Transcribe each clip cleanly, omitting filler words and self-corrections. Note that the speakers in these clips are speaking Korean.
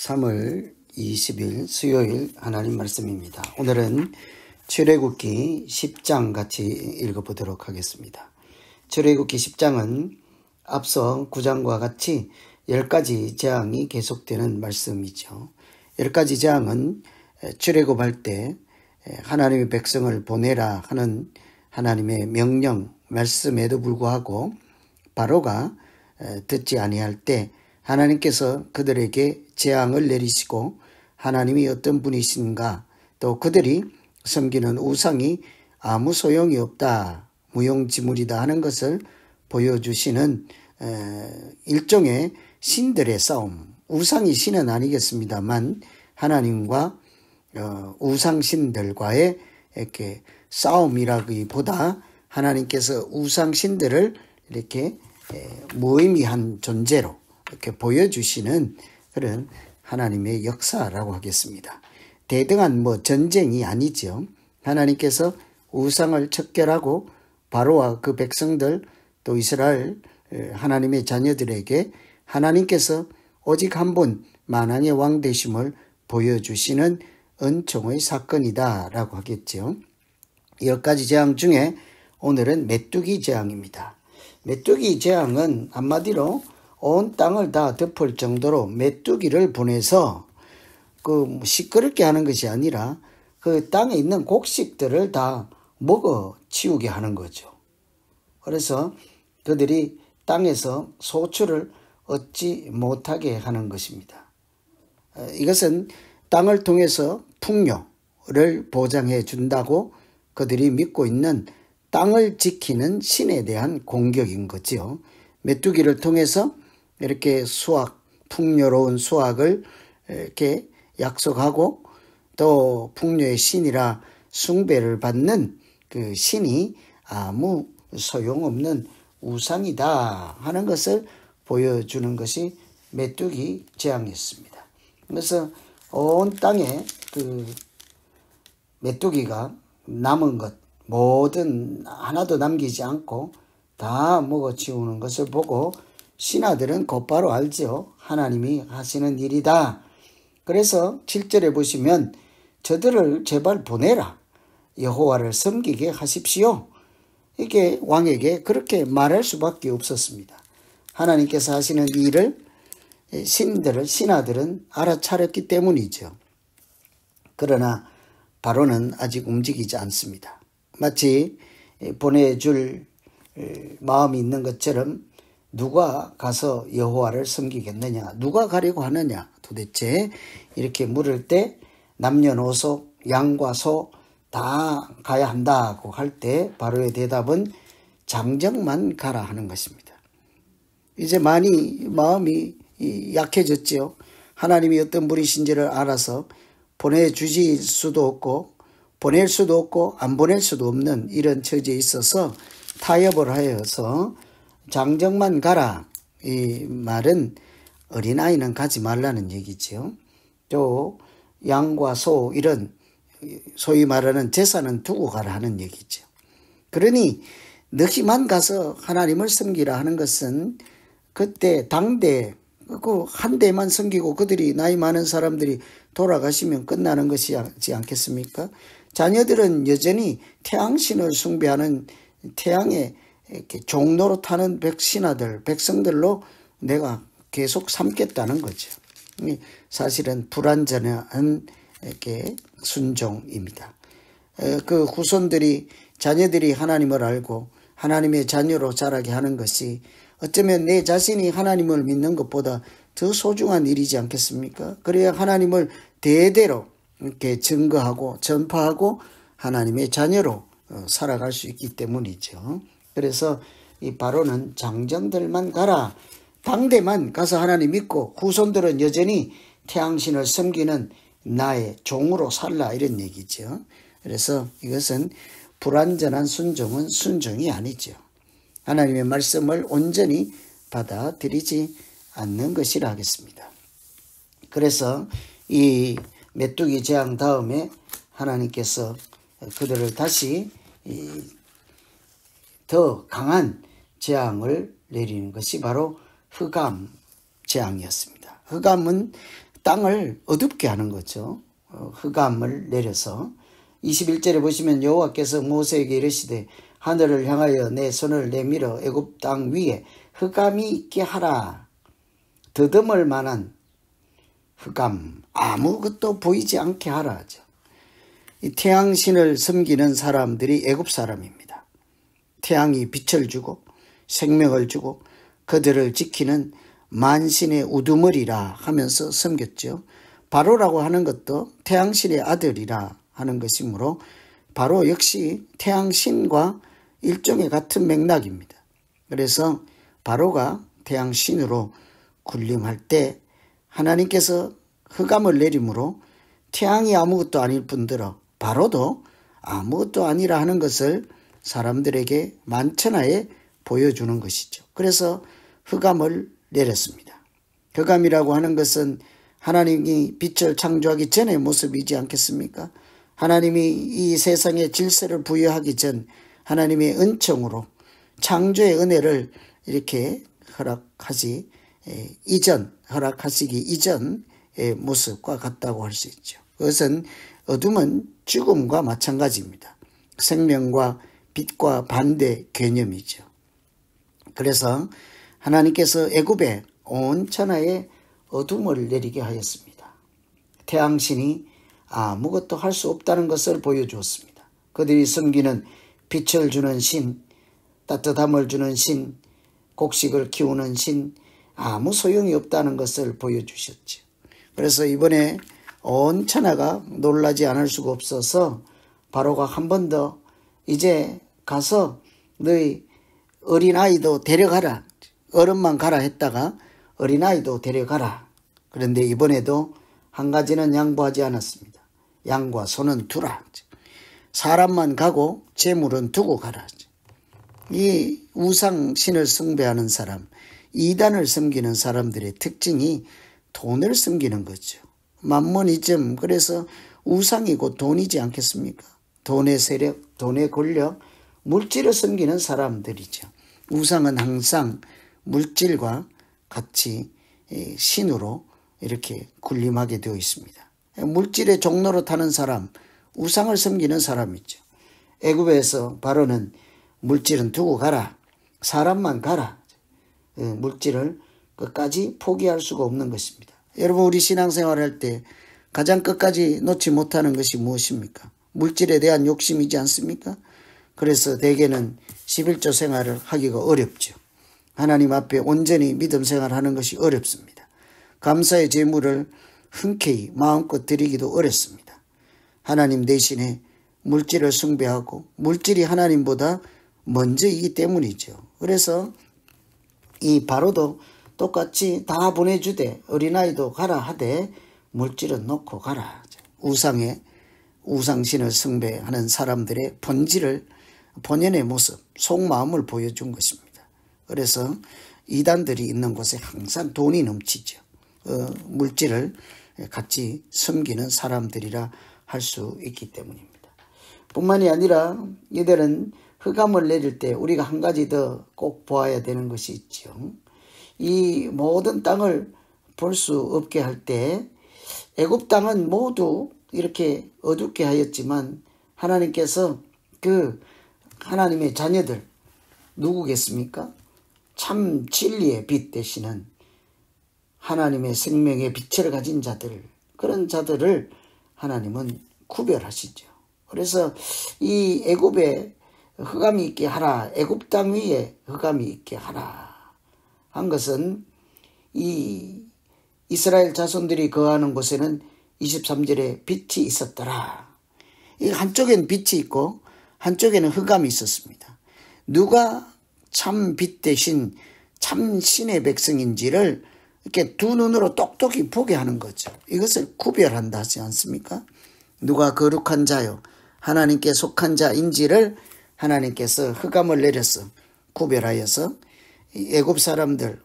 3월 20일 수요일 하나님 말씀입니다. 오늘은 출애굽기 10장 같이 읽어보도록 하겠습니다. 출애굽기 10장은 앞서 9장과 같이 10가지 재앙이 계속되는 말씀이죠. 10가지 재앙은 출애굽할 때 하나님의 백성을 보내라 하는 하나님의 명령 말씀에도 불구하고 바로가 듣지 아니할 때 하나님께서 그들에게 재앙을 내리시고 하나님이 어떤 분이신가, 또 그들이 섬기는 우상이 아무 소용이 없다, 무용지물이다 하는 것을 보여주시는 일종의 신들의 싸움. 우상이 신은 아니겠습니다만 하나님과 우상신들과의 이렇게 싸움이라기보다 하나님께서 우상신들을 이렇게 무의미한 존재로 이렇게 보여주시는 그런 하나님의 역사라고 하겠습니다. 대등한 전쟁이 아니죠. 하나님께서 우상을 척결하고 바로와 그 백성들 또 이스라엘 하나님의 자녀들에게 하나님께서 오직 한 분 만왕의 왕 되심을 보여주시는 은총의 사건이다 라고 하겠죠. 10가지 재앙 중에 오늘은 메뚜기 재앙입니다. 메뚜기 재앙은 한마디로 온 땅을 다 덮을 정도로 메뚜기를 보내서 시끄럽게 하는 것이 아니라 그 땅에 있는 곡식들을 다 먹어 치우게 하는 거죠. 그래서 그들이 땅에서 소출을 얻지 못하게 하는 것입니다. 이것은 땅을 통해서 풍요를 보장해 준다고 그들이 믿고 있는 땅을 지키는 신에 대한 공격인 거죠. 메뚜기를 통해서 이렇게 풍요로운 수확을 이렇게 약속하고 또 풍요의 신이라 숭배를 받는 그 신이 아무 소용없는 우상이다 하는 것을 보여주는 것이 메뚜기 재앙이었습니다. 그래서 온 땅에 그 메뚜기가 남은 것 모든 하나도 남기지 않고 다 먹어치우는 것을 보고 신하들은 곧바로 알죠. 하나님이 하시는 일이다. 그래서 7절에 보시면 저들을 제발 보내라. 여호와를 섬기게 하십시오. 이게 왕에게 그렇게 말할 수밖에 없었습니다. 하나님께서 하시는 일을 신하들은 알아차렸기 때문이죠. 그러나 바로는 아직 움직이지 않습니다. 마치 보내줄 마음이 있는 것처럼 누가 가서 여호와를 섬기겠느냐, 누가 가려고 하느냐 도대체 이렇게 물을 때 남녀노소 양과 소 다 가야 한다고 할 때 바로의 대답은 장정만 가라 하는 것입니다. 이제 많이 마음이 약해졌지요. 하나님이 어떤 분이신지를 알아서 보내주실 수도 없고 보낼 수도 없고 안 보낼 수도 없는 이런 처지에 있어서 타협을 하여서 장정만 가라. 이 말은 어린아이는 가지 말라는 얘기죠. 또 양과 소 이런 소위 말하는 재산은 두고 가라 하는 얘기죠. 그러니 너희만 가서 하나님을 섬기라 하는 것은 그때 당대 한 대만 섬기고 그들이 나이 많은 사람들이 돌아가시면 끝나는 것이지 않겠습니까? 자녀들은 여전히 태양신을 숭배하는 태양의 이렇게 종로로 타는 백성들로 내가 계속 삼겠다는 거죠. 사실은 불완전한 이렇게 순종입니다. 그 후손들이 자녀들이 하나님을 알고 하나님의 자녀로 자라게 하는 것이 어쩌면 내 자신이 하나님을 믿는 것보다 더 소중한 일이지 않겠습니까? 그래야 하나님을 대대로 이렇게 증거하고 전파하고 하나님의 자녀로 살아갈 수 있기 때문이죠. 그래서 이 바로는 장정들만 가라. 당대만 가서 하나님 믿고 후손들은 여전히 태양신을 섬기는 나의 종으로 살라 이런 얘기죠. 그래서 이것은 불완전한 순종은 순종이 아니죠. 하나님의 말씀을 온전히 받아들이지 않는 것이라 하겠습니다. 그래서 이 메뚜기 재앙 다음에 하나님께서 그들을 다시 더 강한 재앙을 내리는 것이 바로 흑암 재앙이었습니다. 흑암은 땅을 어둡게 하는 거죠. 흑암을 내려서 21절에 보시면 여호와께서 모세에게 이르시되 하늘을 향하여 내 손을 내밀어 애굽 땅 위에 흑암이 있게 하라. 더듬을 만한 흑암, 아무것도 보이지 않게 하라 하죠. 이 태양신을 섬기는 사람들이 애굽 사람입니다. 태양이 빛을 주고 생명을 주고 그들을 지키는 만신의 우두머리라 하면서 섬겼죠. 바로라고 하는 것도 태양신의 아들이라 하는 것이므로 바로 역시 태양신과 일종의 같은 맥락입니다. 그래서 바로가 태양신으로 군림할 때 하나님께서 흑암을 내림으로 태양이 아무것도 아닐 뿐더러 바로도 아무것도 아니라 하는 것을 사람들에게 만천하에 보여주는 것이죠. 그래서 흑암을 내렸습니다. 흑암이라고 하는 것은 하나님이 빛을 창조하기 전의 모습이지 않겠습니까? 하나님이 이 세상에 질서를 부여하기 전 하나님의 은총으로 창조의 은혜를 이렇게 허락하시기 이전의 모습과 같다고 할 수 있죠. 그것은 어둠은 죽음과 마찬가지입니다. 생명과 빛과 반대 개념이죠. 그래서 하나님께서 애굽에 온 천하에 어둠을 내리게 하였습니다. 태양신이 아무것도 할 수 없다는 것을 보여주었습니다. 그들이 섬기는 빛을 주는 신, 따뜻함을 주는 신, 곡식을 키우는 신, 아무 소용이 없다는 것을 보여주셨죠. 그래서 이번에 온 천하가 놀라지 않을 수가 없어서 바로가 한 번 더 이제 가서 너희 어린아이도 데려가라. 어른만 가라 했다가 어린아이도 데려가라. 그런데 이번에도 한 가지는 양보하지 않았습니다. 양과 소는 두라. 사람만 가고 재물은 두고 가라. 이 우상신을 숭배하는 사람, 이단을 섬기는 사람들의 특징이 돈을 섬기는 거죠. 만모니즘, 그래서 우상이고 돈이지 않겠습니까? 돈의 세력, 돈의 권력, 물질을 섬기는 사람들이죠. 우상은 항상 물질과 같이 신으로 이렇게 군림하게 되어 있습니다. 물질의 종로로 타는 사람, 우상을 섬기는 사람이죠. 애굽에서 바로는 물질은 두고 가라. 사람만 가라. 물질을 끝까지 포기할 수가 없는 것입니다. 여러분, 우리 신앙생활 할 때 가장 끝까지 놓지 못하는 것이 무엇입니까? 물질에 대한 욕심이지 않습니까? 그래서 대개는 11조 생활을 하기가 어렵죠. 하나님 앞에 온전히 믿음 생활하는 것이 어렵습니다. 감사의 제물을 흔쾌히 마음껏 드리기도 어렵습니다. 하나님 대신에 물질을 숭배하고 물질이 하나님보다 먼저이기 때문이죠. 그래서 이 바로도 똑같이 다 보내주되 어린아이도 가라 하되 물질은 놓고 가라. 우상신을 숭배하는 사람들의 본연의 모습, 속마음을 보여준 것입니다. 그래서 이단들이 있는 곳에 항상 돈이 넘치죠. 물질을 같이 섬기는 사람들이라 할 수 있기 때문입니다. 뿐만이 아니라 이들은 흑암을 내릴 때 우리가 한 가지 더 꼭 보아야 되는 것이 있죠. 이 모든 땅을 볼 수 없게 할 때 애굽 땅은 모두 이렇게 어둡게 하였지만 하나님께서 그 하나님의 자녀들 누구겠습니까? 참 진리의 빛 되시는 하나님의 생명의 빛을 가진 자들, 그런 자들을 하나님은 구별하시죠. 그래서 이 애굽에 흑암이 있게 하라, 애굽 땅 위에 흑암이 있게 하라 한 것은 이 이스라엘 자손들이 거하는 곳에는 23절에 빛이 있었더라. 이 한쪽에는 빛이 있고 한쪽에는 흑암이 있었습니다. 누가 참 빛 대신 참 신의 백성인지를 이렇게 두 눈으로 똑똑히 보게 하는 거죠. 이것을 구별한다 하지 않습니까? 누가 거룩한 자요 하나님께 속한 자인지를 하나님께서 흑암을 내려서 구별하여서 애굽 사람들,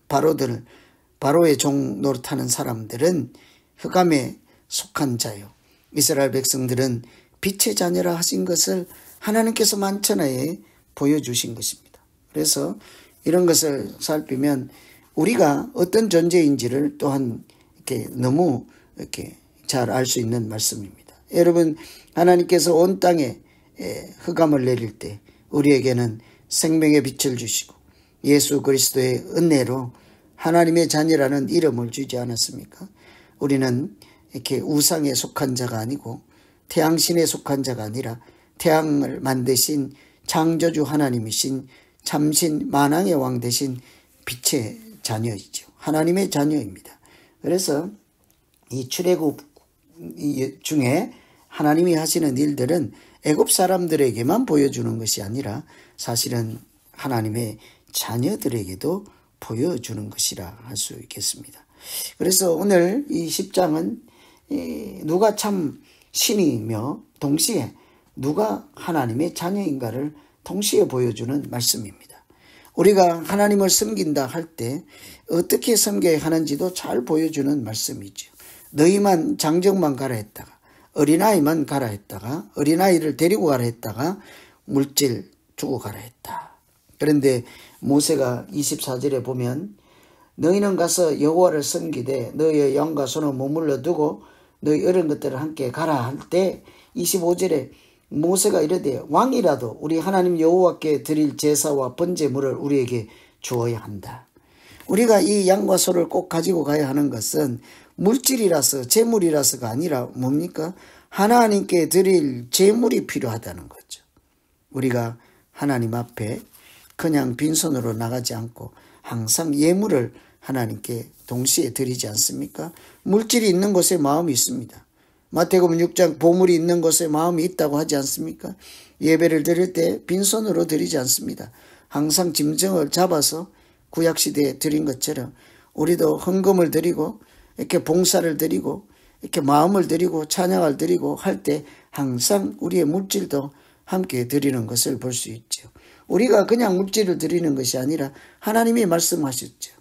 바로의 종 노릇하는 사람들은 흑암에 속한 자요, 이스라엘 백성들은 빛의 자녀라 하신 것을 하나님께서 만천하에 보여주신 것입니다. 그래서 이런 것을 살피면 우리가 어떤 존재인지를 또한 이렇게 너무 이렇게 잘 알 수 있는 말씀입니다. 여러분, 하나님께서 온 땅에 흑암을 내릴 때 우리에게는 생명의 빛을 주시고 예수 그리스도의 은혜로 하나님의 자녀라는 이름을 주지 않았습니까? 우리는 이렇게 우상에 속한 자가 아니고 태양신에 속한 자가 아니라 태양을 만드신 창조주 하나님이신 참신 만왕의 왕 되신 빛의 자녀이죠. 하나님의 자녀입니다. 그래서 이 출애굽 중에 하나님이 하시는 일들은 애굽 사람들에게만 보여주는 것이 아니라 사실은 하나님의 자녀들에게도 보여주는 것이라 할 수 있겠습니다. 그래서 오늘 이 10장은 누가 참 신이며 동시에 누가 하나님의 자녀인가를 동시에 보여주는 말씀입니다. 우리가 하나님을 섬긴다 할 때 어떻게 섬겨야 하는지도 잘 보여주는 말씀이죠. 너희만 장정만 가라 했다가, 어린아이만 가라 했다가, 어린아이를 데리고 가라 했다가 물질 주고 가라 했다. 그런데 모세가 24절에 보면 너희는 가서 여호와를 섬기되 너희의 양과 소는 머물러 두고 너희 어린 것들을 함께 가라 할 때 25절에 모세가 이르되 왕이라도 우리 하나님 여호와께 드릴 제사와 번제물을 우리에게 주어야 한다. 우리가 이 양과 소를 꼭 가지고 가야 하는 것은 물질이라서 재물이라서가 아니라 뭡니까? 하나님께 드릴 제물이 필요하다는 거죠. 우리가 하나님 앞에 그냥 빈손으로 나가지 않고 항상 예물을 하나님께 동시에 드리지 않습니까? 물질이 있는 곳에 마음이 있습니다. 마태복음 6장 보물이 있는 곳에 마음이 있다고 하지 않습니까? 예배를 드릴 때 빈손으로 드리지 않습니다. 항상 짐승을 잡아서 구약시대에 드린 것처럼 우리도 헌금을 드리고 이렇게 봉사를 드리고 이렇게 마음을 드리고 찬양을 드리고 할 때 항상 우리의 물질도 함께 드리는 것을 볼 수 있죠. 우리가 그냥 물질을 드리는 것이 아니라 하나님이 말씀하셨죠.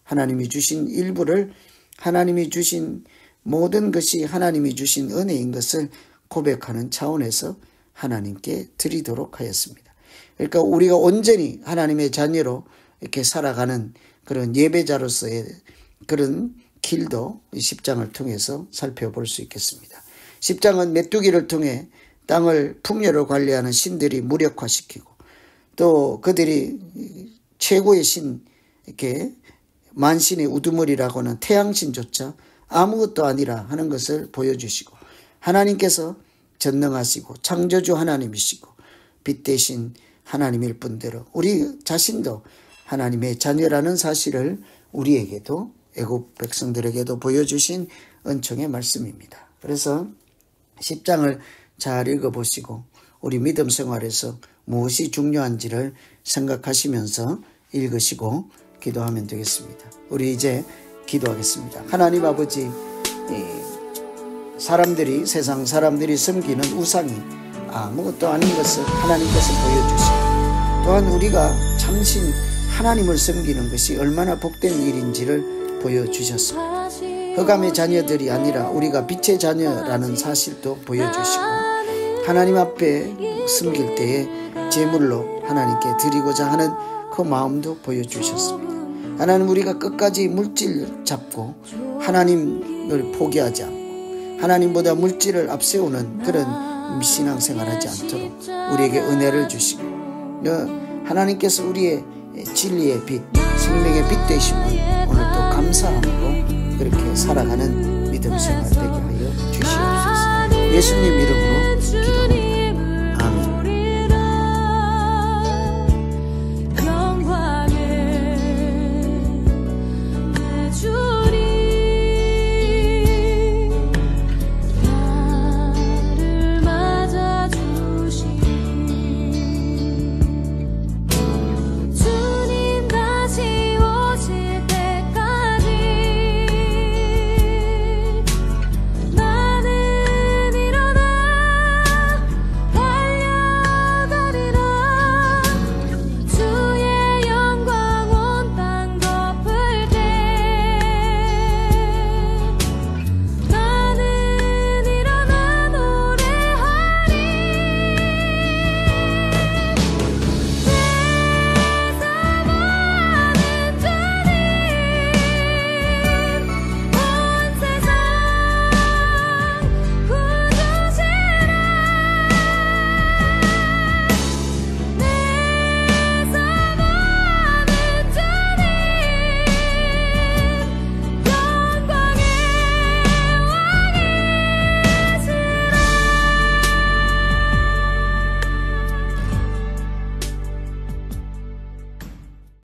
하나님이 주신 일부를, 하나님이 주신 모든 것이 하나님이 주신 은혜인 것을 고백하는 차원에서 하나님께 드리도록 하였습니다. 그러니까 우리가 온전히 하나님의 자녀로 이렇게 살아가는 그런 예배자로서의 그런 길도 10장을 통해서 살펴볼 수 있겠습니다. 10장은 메뚜기를 통해 땅을 풍요로 관리하는 신들이 무력화시키고 또 그들이 최고의 신, 이렇게 만신의 우두머리라고는 태양신조차 아무것도 아니라 하는 것을 보여주시고 하나님께서 전능하시고 창조주 하나님이시고 빛 대신 하나님일 뿐더러 우리 자신도 하나님의 자녀라는 사실을 우리에게도 애굽 백성들에게도 보여주신 은총의 말씀입니다. 그래서 10장을 잘 읽어보시고 우리 믿음 생활에서 무엇이 중요한지를 생각하시면서 읽으시고 기도하면 되겠습니다. 우리 이제 기도하겠습니다. 하나님 아버지, 세상 사람들이 섬기는 우상이 아무것도 아닌 것을 하나님께서 보여주시고 또한 우리가 참신 하나님을 섬기는 것이 얼마나 복된 일인지를 보여주셨습니다. 흑암의 자녀들이 아니라 우리가 빛의 자녀라는 사실도 보여주시고 하나님 앞에 섬길 때에 제물로 하나님께 드리고자 하는 그 마음도 보여주셨습니다. 하나님, 우리가 끝까지 물질 잡고 하나님을 포기하지 않고 하나님보다 물질을 앞세우는 그런 신앙생활하지 않도록 우리에게 은혜를 주시고 하나님께서 우리의 진리의 빛, 생명의 빛 되심을 오늘도 감사함으로 그렇게 살아가는 믿음 생활 되게 하여 주시옵소서. 예수님 이름으로 기도합니다.